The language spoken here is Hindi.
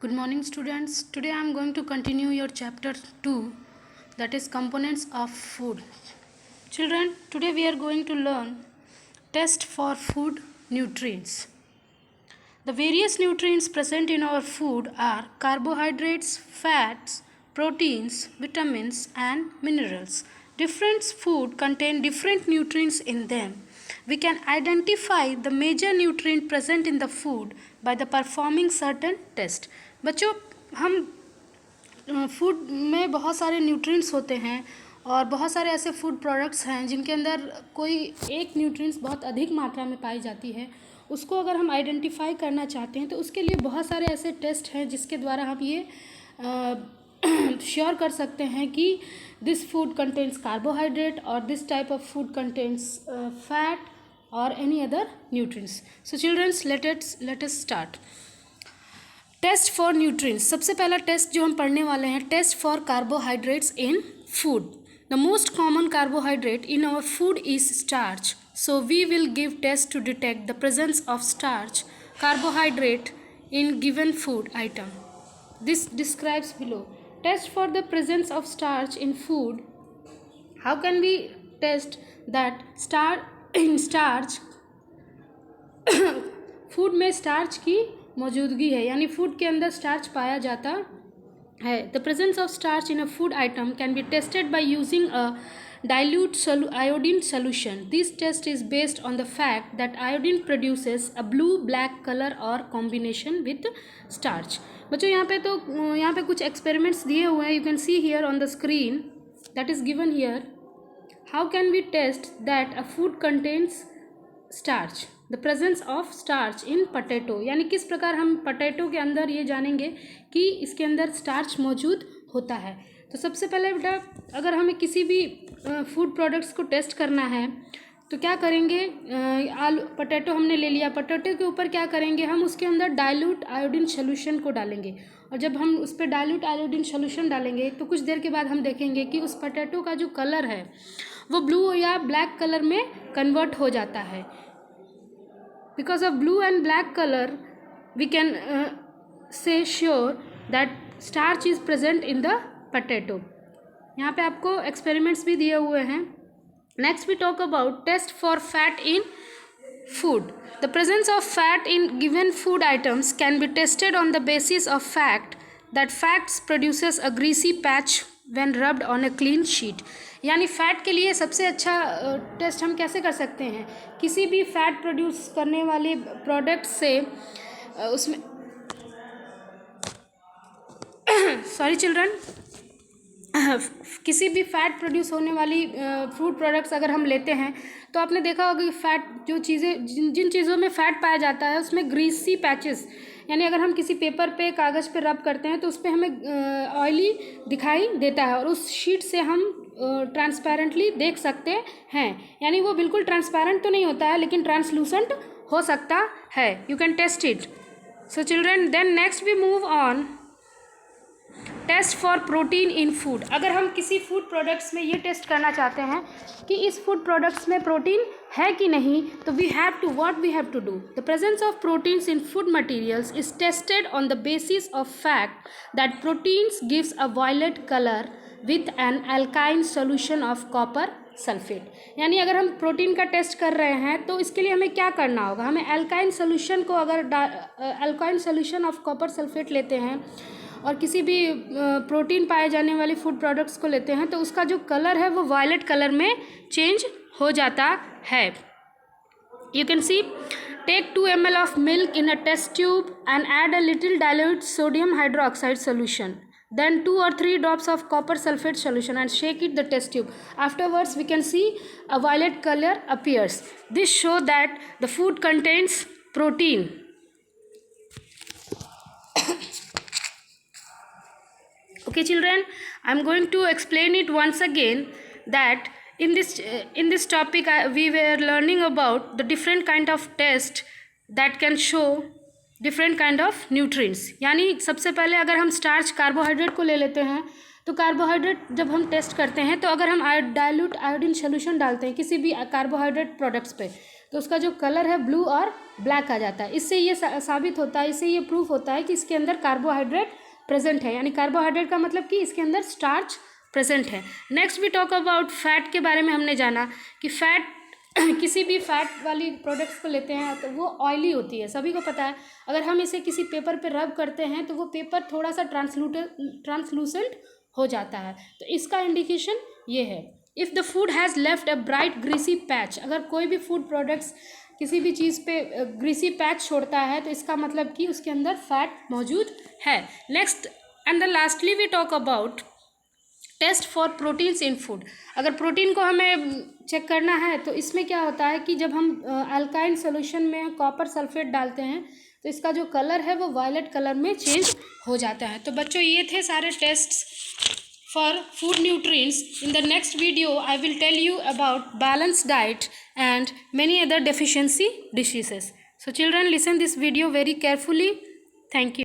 Good morning, students. Today I am going to continue your chapter 2, that is components of food. Children, today we are going to learn test for food nutrients. The various nutrients present in our food are carbohydrates, fats, proteins, vitamins and minerals. Different food contain different nutrients in them. We can identify the major nutrient present in the food by the performing certain test. बच्चों, हम फूड में बहुत सारे न्यूट्रिएंट्स होते हैं और बहुत सारे ऐसे फूड प्रोडक्ट्स हैं जिनके अंदर कोई एक न्यूट्रिएंट्स बहुत अधिक मात्रा में पाई जाती है. उसको अगर हम आइडेंटिफाई करना चाहते हैं तो उसके लिए बहुत सारे ऐसे टेस्ट हैं जिसके द्वारा हम ये श्योर कर सकते हैं कि दिस फूड कंटेन्स कार्बोहाइड्रेट और this type of food contains fat और any other nutrients. So childrens, let us start. Test for nutrients. सबसे पहला टेस्ट जो हम पढ़ने वाले हैं, test for carbohydrates in food. The most common carbohydrate in our food is starch. So we will give test to detect the presence of starch, carbohydrate in given food item. This describes below. Test for the presence of starch in food. How can we test that starch food में स्टार्च की मौजूदगी है, यानी फूड के अंदर स्टार्च पाया जाता है. The presence of starch in a food item can be tested by using a dilute iodine solution. This test is based on the fact that iodine produces a blue-black color or combination with starch. बच्चों, यहाँ पे कुछ experiments दिए हुए हैं. You can see here on the screen that is given here. How can we test that a food contains starch? The presence of starch in potato. यानी किस प्रकार हम potato के अंदर ये जानेंगे कि इसके अंदर starch मौजूद होता है. तो सबसे पहले बेटा, अगर हमें किसी भी फूड प्रोडक्ट्स को टेस्ट करना है तो क्या करेंगे, पोटैटो हमने ले लिया. पोटैटो के ऊपर क्या करेंगे, हम उसके अंदर डाइल्यूट आयोडीन सोल्यूशन को डालेंगे. और जब हम उस पर डाइल्यूट आयोडीन सोल्यूशन डालेंगे तो कुछ देर के बाद हम देखेंगे कि उस पोटैटो का जो कलर है वो ब्लू या ब्लैक कलर में कन्वर्ट हो जाता है. Because of blue and black colour we can say sure that starch is present in the potato. यहाँ पे आपको एक्सपेरिमेंट्स भी दिए हुए हैं. Next we talk about test for fat in food. The presence of fat in given food items can be tested on the basis of fact that fats produces a greasy patch when rubbed on a clean sheet. यानी फैट के लिए सबसे अच्छा टेस्ट हम कैसे कर सकते हैं, किसी भी फैट प्रोड्यूस करने वाले प्रोडक्ट से उसमें सॉरी चिल्ड्रन, किसी भी फैट प्रोड्यूस होने वाली फूड प्रोडक्ट्स अगर हम लेते हैं तो आपने देखा होगा कि फैट जो चीज़ें जिन चीज़ों में फ़ैट पाया जाता है उसमें ग्रीसी पैचेस, यानी अगर हम किसी पेपर पे कागज़ पे रब करते हैं तो उस पर हमें ऑयली दिखाई देता है और उस शीट से हम ट्रांसपेरेंटली देख सकते हैं. यानी वो बिल्कुल ट्रांसपेरेंट तो नहीं होता है लेकिन ट्रांसलूसेंट हो सकता है. You can test it. So children, then next we move on. Test for protein in food. अगर हम किसी फूड प्रोडक्ट्स में ये टेस्ट करना चाहते हैं कि इस फूड प्रोडक्ट्स में प्रोटीन है कि नहीं, तो we have to do. The presence of proteins in food materials is tested on the basis of fact that proteins gives a violet colour with an एल्काइन सोल्यूशन ऑफ कॉपर सल्फेट. यानी अगर हम प्रोटीन का टेस्ट कर रहे हैं तो इसके लिए हमें क्या करना होगा, हमें एल्काइन सोल्यूशन को alkyne solution of copper sulphate लेते हैं और किसी भी प्रोटीन पाए जाने वाली फूड प्रोडक्ट्स को लेते हैं तो उसका जो कलर है वो वायलेट कलर में चेंज हो जाता है. You can see. Take 2 ml of milk in a test tube and add a little dilute sodium hydroxide solution. Then 2 or 3 drops of copper sulfate solution and shake it the test tube. Afterwards we can see a violet color appears. This show that the food contains protein. Okay children, I am going to explain it once again that in this topic we were learning about the different kind of test that can show different kind of nutrients. यानी सबसे पहले अगर हम स्टार्च कार्बोहाइड्रेट को ले लेते हैं तो कार्बोहाइड्रेट जब हम टेस्ट करते हैं तो अगर हम डाइल्यूट आयोडीन सोल्यूशन डालते हैं किसी भी कार्बोहाइड्रेट प्रोडक्ट्स पे तो उसका जो कलर है ब्लू और ब्लैक आ जाता है। इससे ये साबित होता है, इससे ये प्रूफ होता है कि इसके अंदर कार्बोहाइड्रेट प्रेजेंट है, यानी कार्बोहाइड्रेट का मतलब कि इसके अंदर स्टार्च प्रेजेंट है। Next we talk about fat के बारे में। हमने जाना कि फैट किसी भी फैट वाली प्रोडक्ट्स को लेते हैं तो वो ऑयली होती है, सभी को पता है। अगर हम इसे किसी पेपर पे रब करते हैं तो वो पेपर थोड़ा सा ट्रांसलूसेंट हो जाता है, तो इसका इंडिकेशन ये है। If the food has left a bright greasy patch, अगर कोई भी फूड प्रोडक्ट्स किसी भी चीज़ पे ग्रीसी पैच छोड़ता है तो इसका मतलब कि उसके अंदर फैट मौजूद है। Next and the lastly we talk about test for proteins in food. अगर प्रोटीन को हमें चेक करना है तो इसमें क्या होता है कि जब हम अल्काइन सोल्यूशन में कॉपर सल्फेट डालते हैं तो इसका जो कलर है वो वायलेट कलर में चेंज हो जाता है। तो बच्चों ये थे सारे tests for food nutrients. In the next video I will tell you about balance diet and many other deficiency diseases. So children, listen this video very carefully. Thank you.